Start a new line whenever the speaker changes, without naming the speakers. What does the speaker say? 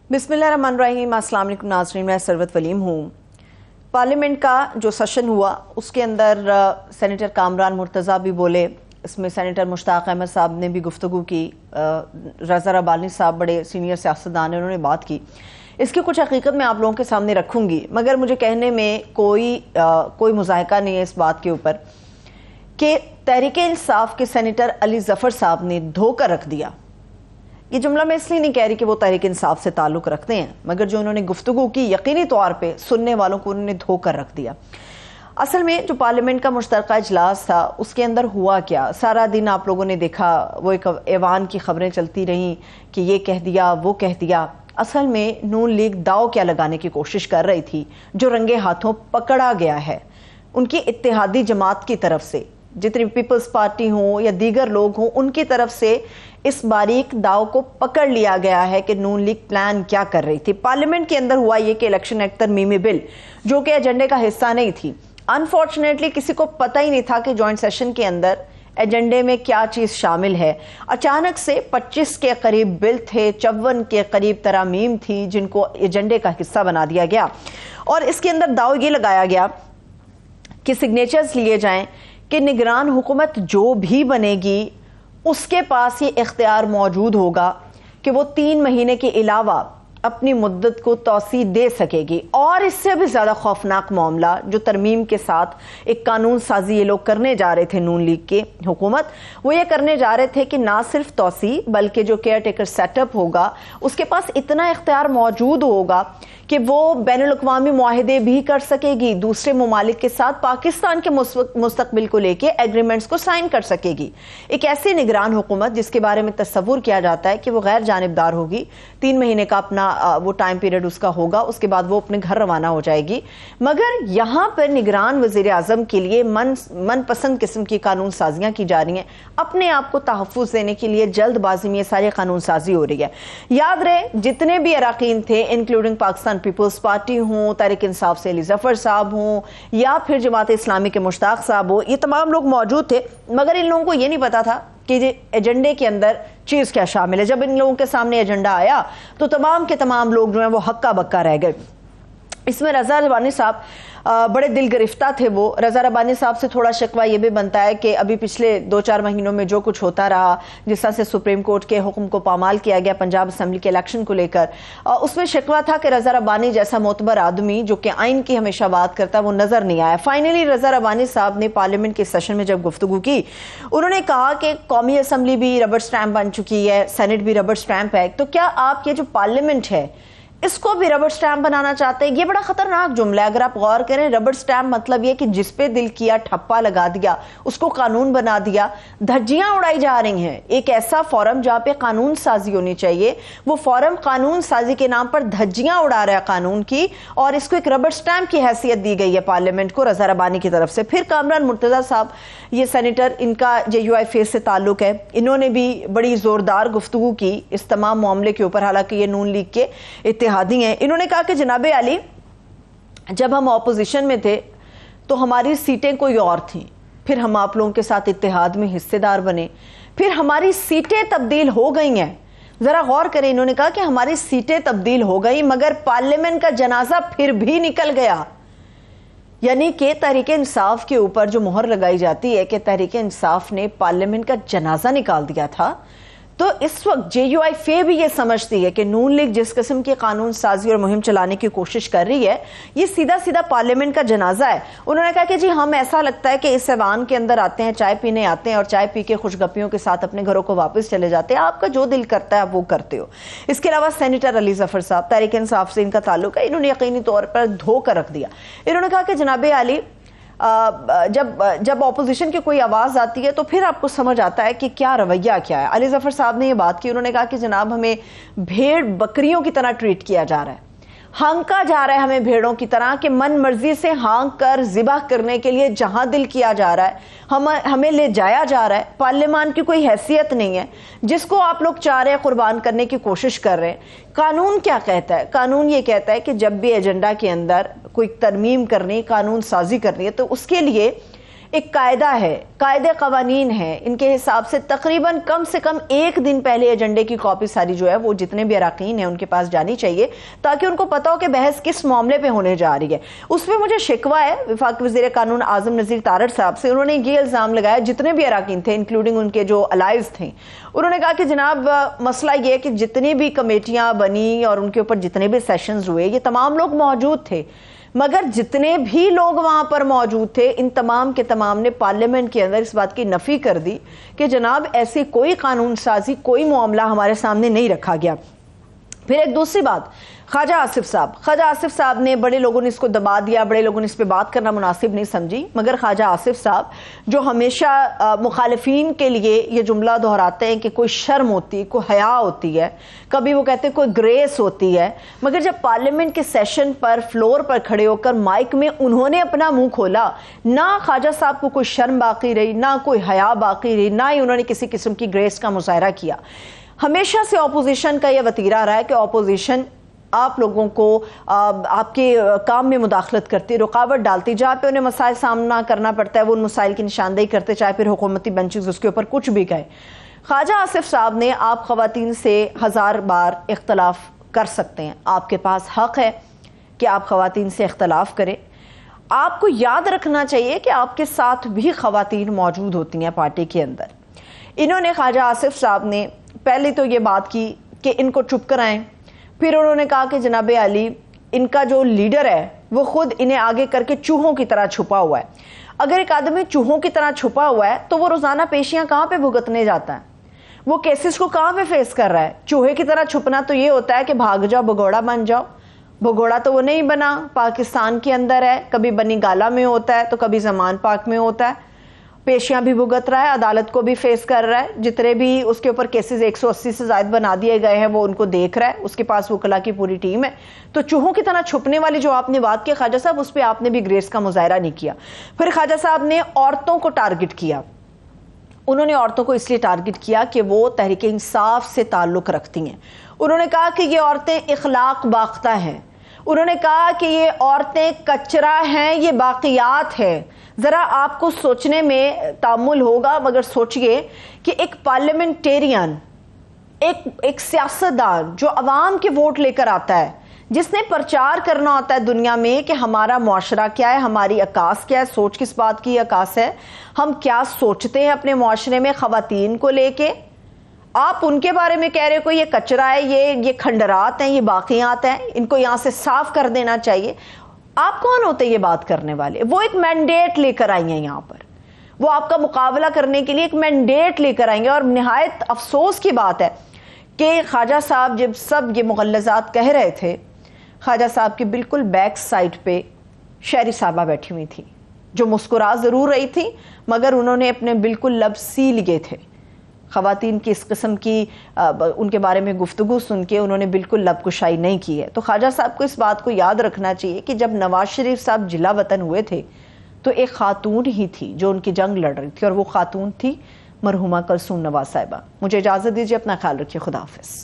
बिस्मिल्लाहिर्रहमानिर्रहीम। अस्सलाम वालेकुम नाज़रीन, मैं सरवत वलीम हूँ। पार्लियामेंट का जो सेशन हुआ उसके अंदर सेनेटर कामरान मुर्तज़ा भी बोले, इसमें सेनेटर मुश्ताक अहमद साहब ने भी गुफ्तगू की, रज़ा रब्बानी साहब बड़े सीनियर सियासतदान हैं, उन्होंने बात की। इसकी कुछ हकीकत मैं आप लोगों के सामने रखूँगी, मगर मुझे कहने में कोई मुज़ाहिका नहीं है इस बात के ऊपर कि तहरीक-ए-इंसाफ के सेनेटर अली ज़फ़र साहब ने धोखा रख दिया। ये जुमला मैं इसलिए नहीं कह रही कि वो तहरीक-ए-इंसाफ से ताल्लुक़ रखते हैं, मगर जो उन्होंने गुफ्तगू की यकीनी तौर पे सुनने वालों को उन्होंने धोखा रख दिया। असल में जो पार्लियामेंट का मुश्तरका इजलास था उसके अंदर हुआ क्या, सारा दिन आप लोगों ने देखा वो एक ऐवान की खबरें चलती रहीं कि ये कह दिया वो कह दिया। असल में नून लीग दाव क्या लगाने की कोशिश कर रही थी, जो रंगे हाथों पकड़ा गया है उनकी इत्तेहादी जमात की तरफ से, जितनी पीपल्स पार्टी हो या दीगर लोग हों उनकी तरफ से इस बारीक दाव को पकड़ लिया गया है कि नून लीग प्लान क्या कर रही थी। पार्लियामेंट के अंदर हुआ ये कि इलेक्शन एक्ट तरमीमी बिल जो कि एजेंडे का हिस्सा नहीं थी, अनफॉर्चुनेटली किसी को पता ही नहीं था कि जॉइंट सेशन के अंदर एजेंडे में क्या चीज़ शामिल है। अचानक से 25 के करीब बिल थे, 54 के करीब तरामीम थी जिनको एजेंडे का हिस्सा बना दिया गया, और इसके अंदर दाव ये लगाया गया कि सिग्नेचर्स लिए जाएं कि निगरान हुकूमत जो भी बनेगी उसके पास ये इख्तियार मौजूद होगा कि वो 3 महीने के अलावा अपनी मुद्दत को तौसी दे सकेगी। और इससे भी ज़्यादा खौफनाक मामला जो तरमीम के साथ एक कानून साजी ये लोग करने जा रहे थे, नून लीग के हुकूमत, वो ये करने जा रहे थे कि ना सिर्फ तौसी बल्कि जो केयर टेकर सेटअप होगा उसके पास इतना इख्तियार मौजूद होगा कि वो बैनुल अक़वामी मुआहिदे भी कर सकेगी, दूसरे ममालिक के साथ पाकिस्तान के मुस्तक़बिल को लेके एग्रीमेंट्स को साइन कर सकेगी। एक ऐसी निगरान हुकूमत जिसके बारे में तस्वुर किया जाता है कि वो गैर जानिबदार होगी, 3 महीने का अपना वो टाइम पीरियड उसका होगा, उसके बाद वो अपने घर रवाना हो जाएगी। मगर यहाँ पर निगरान वज़ीर आज़म के लिए मनपसंद किस्म की कानून साजियाँ की जा रही हैं, अपने आप को तहफ़्फ़ुज़ देने के लिए जल्दबाजी में ये सारी कानून साजी हो रही है। याद रहे जितने भी अरकान थे, इंक्लूडिंग पाकिस्तान पीपल्स पार्टी हों, तहरीक-ए-इंसाफ से अली ज़फ़र साहब हों या फिर जमात इस्लामी के मुश्ताक साहब हो, ये तमाम लोग मौजूद थे, मगर इन लोगों को ये नहीं पता था कि एजेंडे के अंदर चीज़ क्या शामिल है। जब इन लोगों के सामने एजेंडा आया तो तमाम के तमाम लोग जो हैं वो हक्का बक्का रह गए। इसमें रज़ा रब्बानी साहब बड़े दिल गिरफ्ता थे। वो रज़ा रब्बानी साहब से थोड़ा शिकवा ये भी बनता है कि अभी पिछले 2-4 महीनों में जो कुछ होता रहा, जिस तरह से सुप्रीम कोर्ट के हुक्म को पामाल किया गया पंजाब असम्बली के इलेक्शन को लेकर, उसमें शिकवा था कि रज़ा रब्बानी जैसा मोतबर आदमी जो कि आइन की हमेशा बात करता वो नज़र नहीं आया। फाइनली रज़ा रब्बानी साहब ने पार्लियामेंट के सेशन में जब गुफ्तगू की, उन्होंने कहा कि कौमी असम्बली भी रबर स्टैम्प बन चुकी है, सेनेट भी रबर स्टैम्प है, तो क्या आप ये जो पार्लियामेंट है इसको भी रबर स्टैम्प बनाना चाहते हैं? ये बड़ा खतरनाक जुमला है। अगर आप गौर करें, रबर स्टैम्प मतलब ये कि जिस पे दिल किया ठप्पा लगा दिया, उसको कानून बना दिया, धज्जियां उड़ाई जा रही हैं। एक ऐसा फोरम जहां पे कानून साजी होनी चाहिए, वो फोरम कानून साजी के नाम पर धज्जियां उड़ा रहा है कानून की, और इसको एक रबर स्टैम्प की हैसियत दी गई है पार्लियामेंट को रज़ा रब्बानी की तरफ से। फिर कामरान मुर्तज़ा साहब, ये सेनेटर, इनका JUI फेस से ताल्लुक है, इन्होंने भी बड़ी जोरदार गुफ्तगू की इस तमाम मामले के ऊपर, हालांकि ये नून लीग के इत्तेहादी हैं। इन्होंने कहा कि जनाबे अली, जब हम ऑपोजिशन में थे तो हमारी सीटें कोई और थीं, फिर हम आप लोगों के साथ इत्तेहाद में हिस्सेदार बने, फिर हमारी सीटें तब्दील हो गई हैं। जरा गौर करें, इन्होंने कहा कि हमारी सीटें तब्दील हो गई मगर पार्लियामेंट का जनाजा फिर भी निकल गया। यानी कि तहरीक-ए-इंसाफ के ऊपर जो मोहर लगाई जाती है कि तहरीक-ए-इंसाफ ने पार्लियामेंट का जनाजा निकाल दिया था, तो इस वक्त JUI फे भी ये समझती है कि नून लीग जिस किस्म की कानून साजी और मुहिम चलाने की कोशिश कर रही है, ये सीधा सीधा पार्लियामेंट का जनाजा है। उन्होंने कहा कि जी हम, ऐसा लगता है कि इस ऐवान के अंदर आते हैं, चाय पीने आते हैं और चाय पी के खुशगपियों के साथ अपने घरों को वापस चले जाते हैं, आपका जो दिल करता है आप वो करते हो। इसके अलावा सेनेटर अली ज़फ़र साहब, तहरीक-ए-इंसाफ से इनका ताल्लुक है, इन्होंने यकीनी तौर पर धोखा रख दिया। इन्होंने कहा कि जनाबे अली, जब ऑपोजिशन की कोई आवाज़ आती है तो फिर आपको समझ आता है कि क्या रवैया क्या है। अली ज़फ़र साहब ने ये बात की, उन्होंने कहा कि जनाब हमें भेड़ बकरियों की तरह ट्रीट किया जा रहा है, हांका जा रहा है हमें भेड़ों की तरह, कि मन मर्जी से हाँक कर ज़िबह करने के लिए जहां दिल किया जा रहा है, हमें ले जाया जा रहा है। पार्लियामान की कोई हैसियत नहीं है, जिसको आप लोग चाह रहे हैं कुर्बान करने की कोशिश कर रहे हैं। कानून क्या कहता है? कानून ये कहता है कि जब भी एजेंडा के अंदर कोई तरमीम करनी, कानून साजी करनी है, तो उसके लिए ایک قاعدہ ہے، قاعدے قوانین ہیں، ان کے حساب سے تقریباً کم سے کم ایک دن پہلے ایجنڈے کی کاپی ساری جو ہے وہ جتنے بھی اراکین ہیں ان کے پاس جانی چاہیے، تاکہ ان کو پتا ہو کہ بحث کس معاملے پہ ہونے جا رہی ہے۔ اس پہ مجھے شکوہ ہے وفاقی وزیر قانون اعظم نذیر تارڑ صاحب سے، انہوں نے یہ الزام لگایا جتنے بھی اراکین تھے انکلوڈنگ ان کے جو الائز تھے، انہوں نے کہا کہ جناب مسئلہ یہ ہے کہ جتنی بھی کمیٹیاں بنی اور ان کے اوپر جتنے بھی سیشنز ہوئے یہ تمام لوگ موجود تھے، مگر جتنے بھی لوگ وہاں پر موجود تھے ان تمام کے تمام نے پارلیمنٹ کے اندر اس بات کی نفی کر دی کہ جناب ایسی کوئی قانون سازی، کوئی معاملہ ہمارے سامنے نہیں رکھا گیا۔ پھر ایک دوسری بات، خواجہ آصف صاحب نے، بڑے لوگوں نے اس کو دبا دیا، بڑے لوگوں نے اس پہ بات کرنا مناسب نہیں سمجھی، مگر خواجہ آصف صاحب جو ہمیشہ مخالفین کے لیے یہ جملہ دہراتے ہیں کہ کوئی شرم ہوتی ہے، کوئی حیا ہوتی ہے، کبھی وہ کہتے ہیں کوئی گریس ہوتی ہے، مگر جب پارلیمنٹ کے سیشن پر فلور پر کھڑے ہو کر مائک میں انہوں نے اپنا منہ کھولا، نہ خواجہ صاحب کو کوئی شرم باقی رہی، نہ کوئی حیا باقی رہی، نہ ہی انہوں نے کسی قسم کی گریس کا مظاہرہ کیا۔ ہمیشہ سے اپوزیشن کا یہ وتیرہ رہا ہے کہ اپوزیشن آپ لوگوں کو آپ کے کام میں مداخلت کرتی، رکاوٹ ڈالتی، جہاں پہ انہیں مسائل سامنا کرنا پڑتا ہے وہ ان مسائل کی نشاندہی کرتے، چاہے پھر حکومتی بینچز اس کے اوپر کچھ بھی کہے۔ خواجہ آصف صاحب نے، آپ خواتین سے 1000 بار اختلاف کر سکتے ہیں، آپ کے پاس حق ہے کہ آپ خواتین سے اختلاف کریں۔ آپ کو یاد رکھنا چاہیے کہ آپ کے ساتھ بھی خواتین موجود ہوتی ہیں پارٹی کے اندر۔ انہوں نے، خواجہ آصف صاحب نے پہلے تو یہ بات کی کہ ان کو چپ کرائیں، پھر انہوں نے کہا کہ جناب علی ان کا جو لیڈر ہے وہ خود انہیں آگے کر کے چوہوں کی طرح چھپا ہوا ہے۔ اگر ایک آدمی چوہوں کی طرح چھپا ہوا ہے تو وہ روزانہ پیشیاں کہاں پہ بھگتنے جاتا ہے؟ وہ کیسز کو کہاں پہ فیس کر رہا ہے؟ چوہے کی طرح چھپنا تو یہ ہوتا ہے کہ بھاگ جاؤ، بھگوڑا بن جاؤ۔ بھگوڑا تو وہ نہیں بنا، پاکستان کے اندر ہے، کبھی بنی گالا میں ہوتا ہے تو کبھی زمان پاک میں ہوتا ہے، پیشیاں بھی بھگت رہا ہے، عدالت کو بھی فیس کر رہا ہے، جتنے بھی اس کے اوپر کیسز 180 سے زائد بنا دیے گئے ہیں وہ ان کو دیکھ رہا ہے، اس کے پاس وکلا کی پوری ٹیم ہے۔ تو چوہوں کی طرح چھپنے والی جو آپ نے بات کی خواجہ صاحب، اس پہ آپ نے بھی گریس کا مظاہرہ نہیں کیا۔ پھر خواجہ صاحب نے عورتوں کو ٹارگٹ کیا۔ انہوں نے عورتوں کو اس لیے ٹارگٹ کیا کہ وہ تحریک انصاف سے تعلق رکھتی ہیں۔ انہوں نے کہا کہ یہ عورتیں اخلاق باختہ ہیں، انہوں نے کہا کہ یہ عورتیں کچرا ہیں، یہ باقیات ہیں۔ ذرا آپ کو سوچنے میں تامل ہوگا، مگر سوچئے کہ ایک پارلیمنٹیرین، ایک سیاستدان جو عوام کے ووٹ لے کر آتا ہے، جس نے پرچار کرنا ہوتا ہے دنیا میں کہ ہمارا معاشرہ کیا ہے، ہماری عکاس کیا ہے، سوچ کس بات کی عکاس ہے، ہم کیا سوچتے ہیں اپنے معاشرے میں خواتین کو لے کے، آپ ان کے بارے میں کہہ رہے ہو کہ یہ کچرا ہے، یہ کھنڈرات ہیں، یہ باقیات ہیں، ان کو یہاں سے صاف کر دینا چاہیے۔ آپ کون ہوتے یہ بات کرنے والے؟ وہ ایک مینڈیٹ لے کر آئی ہیں یہاں پر، وہ آپ کا مقابلہ کرنے کے لیے ایک مینڈیٹ لے کر آئیں گے۔ اور نہایت افسوس کی بات ہے کہ خواجہ صاحب جب سب یہ مغلظات کہہ رہے تھے، خواجہ صاحب کی بالکل بیک سائڈ پہ شہری صاحبہ بیٹھی ہوئی تھی، جو مسکرا ضرور رہی تھی مگر انہوں نے اپنے بالکل لب سی لیے تھے۔ خواتین کی اس قسم کی ان کے بارے میں گفتگو سن کے انہوں نے بالکل لب کشائی نہیں کی ہے۔ تو خواجہ صاحب کو اس بات کو یاد رکھنا چاہیے کہ جب نواز شریف صاحب جلا وطن ہوئے تھے تو ایک خاتون ہی تھی جو ان کی جنگ لڑ رہی تھی، اور وہ خاتون تھی مرحومہ کلثوم نواز صاحبہ۔ مجھے اجازت دیجیے، اپنا خیال رکھیے، خدا حافظ۔